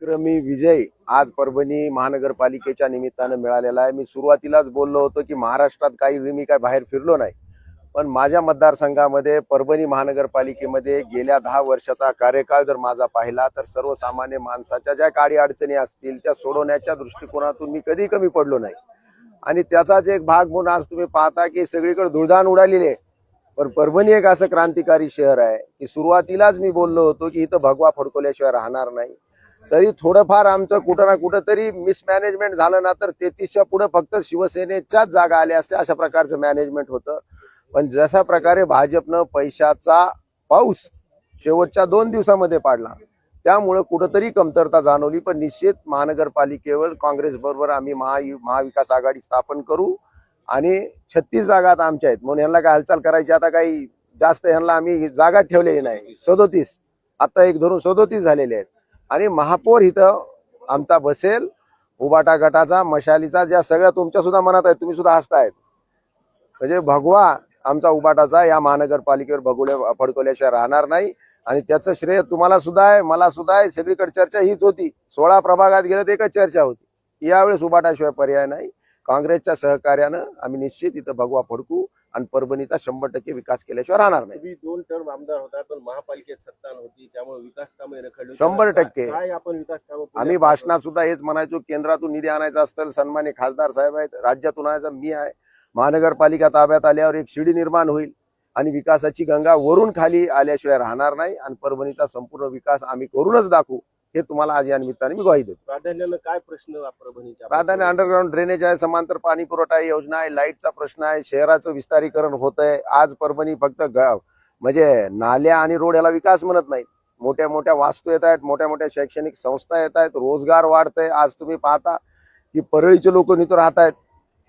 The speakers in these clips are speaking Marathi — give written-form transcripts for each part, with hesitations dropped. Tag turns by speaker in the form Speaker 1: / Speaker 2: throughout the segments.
Speaker 1: विक्रमी विजय आज परभणी महानगरपालिकेच्या निमित्तानं मिळालेला आहे। मी सुरुवातीलाच बोललो होतो की महाराष्ट्रात काही मी काय बाहेर फिरलो नाही, पण माझ्या मतदारसंघामध्ये परभणी महानगरपालिकेमध्ये गेल्या 10 वर्षाचा कार्यकाळ जर माझा पाहिला तर सर्वसामान्य माणसाच्या ज्या काडी अडचणी असतील त्या सोडवण्याच्या दृष्टिकोनातून मी कधी कमी पडलो नाही। आणि त्याचाच एक भाग म्हणून आज तुम्ही पाहता की सगळीकडे धुळधाण उडालेली आहे। पण परभणी एक असं क्रांतिकारी शहर आहे की सुरुवातीलाच मी बोललो होतो की इथं भगवा फडकवल्याशिवाय राहणार नाही। तरी थोडंफार आमचं कुठं ना कुठं तरी मिसमॅनेजमेंट झालं ना तर 33च्या पुढे फक्त शिवसेनेच्याच जागा आल्या असते, अशा प्रकारचं मॅनेजमेंट होतं। पण जशा प्रकारे भाजपनं पैशाचा पाऊस शेवटच्या 2 दिवसामध्ये पाडला त्यामुळे कुठंतरी कमतरता जाणवली। पण निश्चित महानगरपालिकेवर काँग्रेस बरोबर आम्ही महाविकास आघाडी स्थापन करू आणि 36 जागा आता आमच्या आहेत, म्हणून यांना काय हालचाल करायची आता काही जास्त यांना आम्ही जागा ठेवलेली नाही। 37 आता एक धरून 37 झालेले आहेत आणि महापौर इथं आमचा बसेल उबाटा गटाचा मशालीचा, ज्या सगळ्या तुमच्या सुद्धा मनात आहे, तुम्ही सुद्धा हसतायत। म्हणजे भगवा आमचा उबाटाचा या महानगरपालिकेवर फडकवल्याशिवाय राहणार नाही आणि त्याचं श्रेय तुम्हाला सुद्धा आहे, मला सुद्धा आहे। सगळीकडे चर्चा हीच होती, 16 प्रभागात गेलं तर एकच चर्चा होती, यावेळेस उबाटाशिवाय पर्याय नाही। काँग्रेसच्या सहकार्यानं आम्ही निश्चित इथं भगवा फडकू आणि परभणीचा 100% विकास केल्याशिवाय राहणार नाही।
Speaker 2: तुम्ही 2 टर्म आमदार होता पण महापालिकेत सत्ता नव्हती, त्यामुळे विकास कामे रखडली।
Speaker 1: 100%
Speaker 2: काय आपण विकास कामे
Speaker 1: आम्ही भाषणात सुद्धा हेच म्हणायचो, केंद्रातून निधी आणायचा असतं सन्मान्य खासदार साहेब आहेत, राज्यातून आणायचा मी आहे। महानगरपालिका ताब्यात आल्यावर एक शिडी निर्माण होईल आणि विकासाची गंगा वरून खाली आल्याशिवाय राहणार नाही आणि परभणीचा संपूर्ण विकास आम्ही करूनच दाखवू, हे तुम्हाला आज या निमित्ताने मी ग्वाही देतो।
Speaker 2: प्राधान्यानं काय प्रश्न परभणीच्या?
Speaker 1: प्राधान्य अंडरग्राउंड ड्रेनेज आहे, समांतर पाणी पुरवठा योजना आहे, लाईटचा प्रश्न आहे, शहराचं विस्तारीकरण होत आहे। आज परभणी फक्त म्हणजे नाल्या आणि रोड याला विकास म्हणत नाही, मोठ्या मोठ्या वास्तू येत आहेत, मोठ्या मोठ्या शैक्षणिक संस्था येत आहेत, रोजगार वाढतंय। आज तुम्ही पाहता की परळीचे लोक इथं राहत आहेत,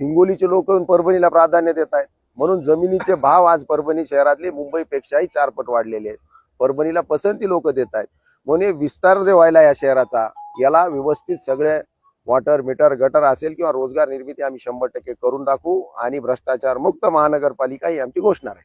Speaker 1: हिंगोलीचे लोक परभणीला प्राधान्य देत आहेत, म्हणून जमिनीचे भाव आज परभणी शहरातले मुंबईपेक्षाही 4 पट वाढलेले आहेत। परभणीला पसंती लोक देत आहेत, म्हणून विस्तार जे व्हायला या शहराचा याला व्यवस्थित सगळे वॉटर मीटर गटर असेल किंवा रोजगार निर्मिती आम्ही 100% करून दाखवू आणि भ्रष्टाचार मुक्त महानगरपालिका ही आमची घोषणा आहे।